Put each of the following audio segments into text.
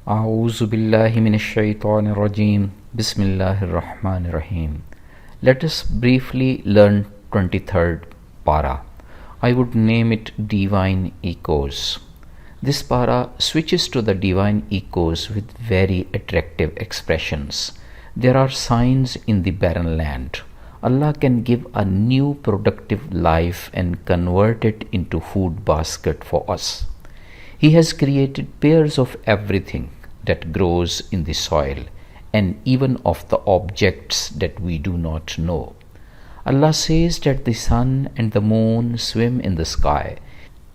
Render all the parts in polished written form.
A'udhu billahi minash shaitanir rajim. Bismillahir Rahmanir Rahim. Let us briefly learn 23rd para. I would name it Divine Echoes. This para switches to the divine echoes with very attractive expressions. There are signs in the barren land. Allah can give a new productive life and convert it into food basket for us. He has created pairs of everything that grows in the soil and even of the objects that we do not know. Allah says that the sun and the moon swim in the sky.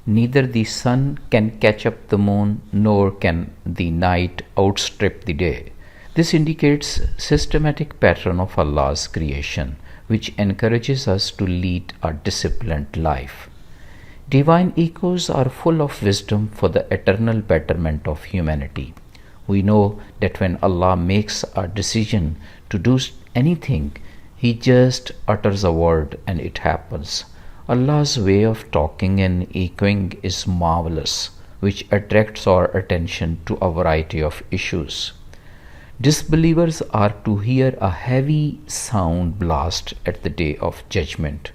Neither the sun can catch up the moon nor can the night outstrip the day. This indicates systematic pattern of Allah's creation, which encourages us to lead a disciplined life. Divine echoes are full of wisdom for the eternal betterment of humanity. We know that when Allah makes a decision to do anything, He just utters a word and it happens. Allah's way of talking and echoing is marvelous, which attracts our attention to a variety of issues. Disbelievers are to hear a heavy sound blast at the day of judgment,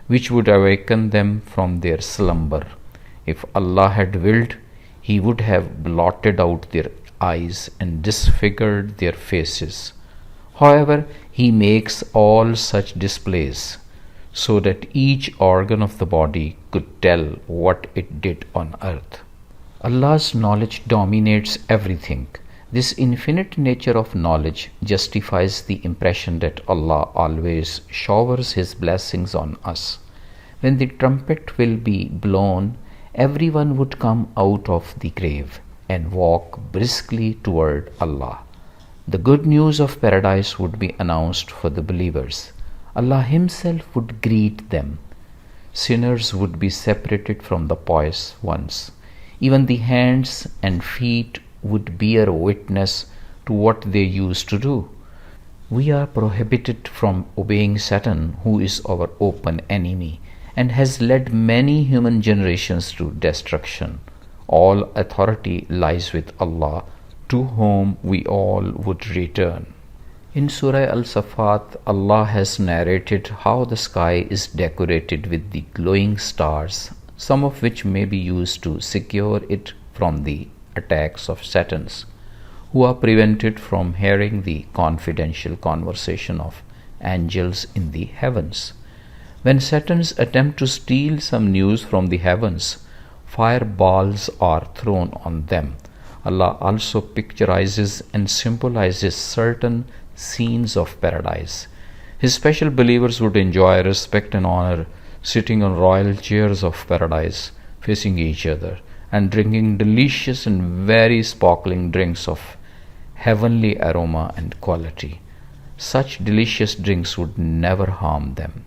which would awaken them from their slumber. If Allah had willed, He would have blotted out their eyes and disfigured their faces. However, He makes all such displays so that each organ of the body could tell what it did on earth. Allah's knowledge dominates everything. This infinite nature of knowledge justifies the impression that Allah always showers His blessings on us. When the trumpet will be blown, everyone would come out of the grave and walk briskly toward Allah. The good news of paradise would be announced for the believers. Allah Himself would greet them. Sinners would be separated from the pious ones. Even the hands and feet would bear witness to what they used to do. We are prohibited from obeying Satan, who is our open enemy and has led many human generations to destruction. All authority lies with Allah, to whom we all would return. In Surah Al-Safat, Allah has narrated how the sky is decorated with the glowing stars, some of which may be used to secure it from the attacks of Satans, who are prevented from hearing the confidential conversation of angels in the heavens. When Satans attempt to steal some news from the heavens, fireballs are thrown on them. Allah also picturizes and symbolizes certain scenes of paradise. His special believers would enjoy respect and honor, sitting on royal chairs of paradise, facing each other, and drinking delicious and very sparkling drinks of heavenly aroma and quality. Such delicious drinks would never harm them.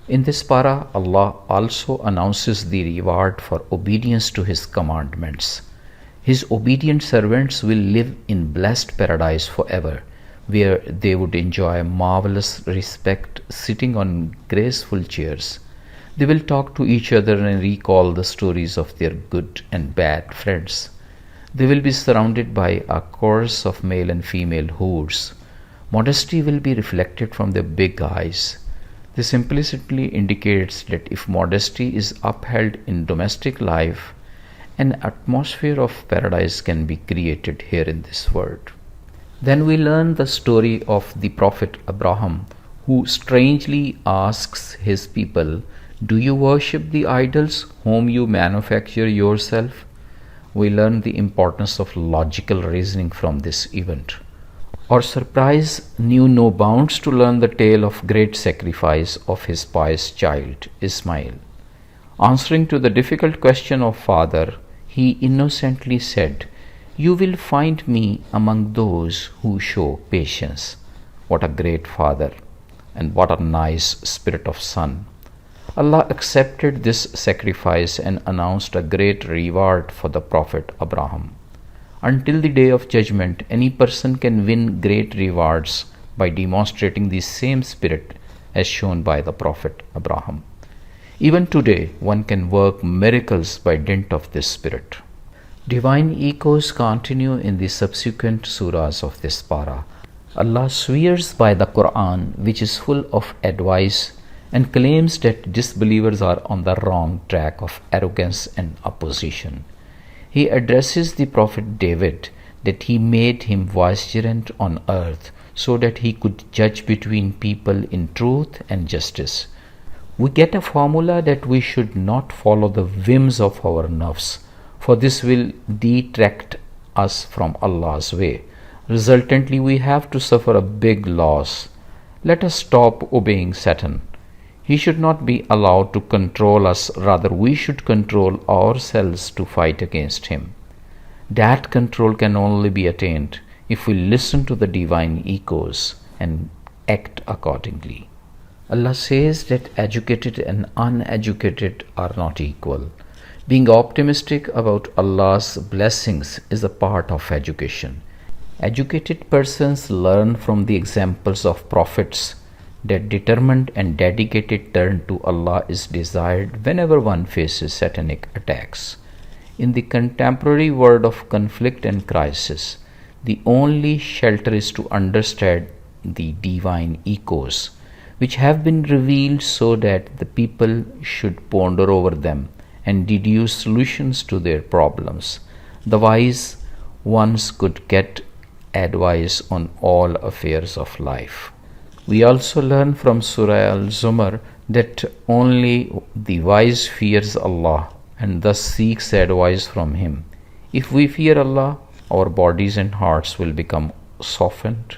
In this para, Allah also announces the reward for obedience to His commandments. His obedient servants will live in blessed paradise forever, where they would enjoy marvelous respect sitting on graceful chairs. They will talk to each other and recall the stories of their good and bad friends. They will be surrounded by a chorus of male and female hoods. Modesty will be reflected from their big eyes. This implicitly indicates that if modesty is upheld in domestic life, an atmosphere of paradise can be created here in this world. Then we learn the story of the Prophet Abraham, who strangely asks his people, "Do you worship the idols whom you manufacture yourself?" We learn the importance of logical reasoning from this event. Our surprise knew no bounds to learn the tale of great sacrifice of his pious child, Ismail. Answering to the difficult question of father, he innocently said, "You will find me among those who show patience." What a great father, and what a nice spirit of son. Allah accepted this sacrifice and announced a great reward for the Prophet Abraham. Until the day of judgment, any person can win great rewards by demonstrating the same spirit as shown by the Prophet Abraham. Even today, one can work miracles by dint of this spirit. Divine echoes continue in the subsequent surahs of this para. Allah swears by the Quran, which is full of advice, and claims that disbelievers are on the wrong track of arrogance and opposition. He addresses the Prophet David that he made him vicegerent on earth so that he could judge between people in truth and justice. We get a formula that we should not follow the whims of our nafs, for this will detract us from Allah's way. Resultantly, we have to suffer a big loss. Let us stop obeying Satan. He should not be allowed to control us, rather we should control ourselves to fight against him. That control can only be attained if we listen to the divine echoes and act accordingly. Allah says that educated and uneducated are not equal. Being optimistic about Allah's blessings is a part of education. Educated persons learn from the examples of prophets that determined and dedicated turn to Allah is desired whenever one faces satanic attacks. In the contemporary world of conflict and crisis, the only shelter is to understand the divine echoes, which have been revealed so that the people should ponder over them and deduce solutions to their problems. The wise ones could get advice on all affairs of life. We also learn from Surah Al-Zumar that only the wise fears Allah and thus seeks advice from Him. If we fear Allah, our bodies and hearts will become softened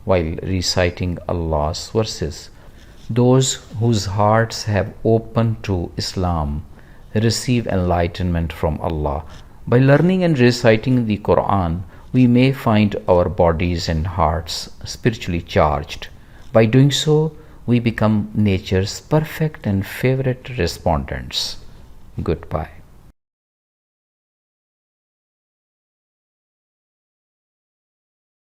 while reciting Allah's verses. Those whose hearts have opened to Islam receive enlightenment from Allah. By learning and reciting the Quran, we may find our bodies and hearts spiritually charged. By doing so, we become nature's perfect and favorite respondents. Goodbye.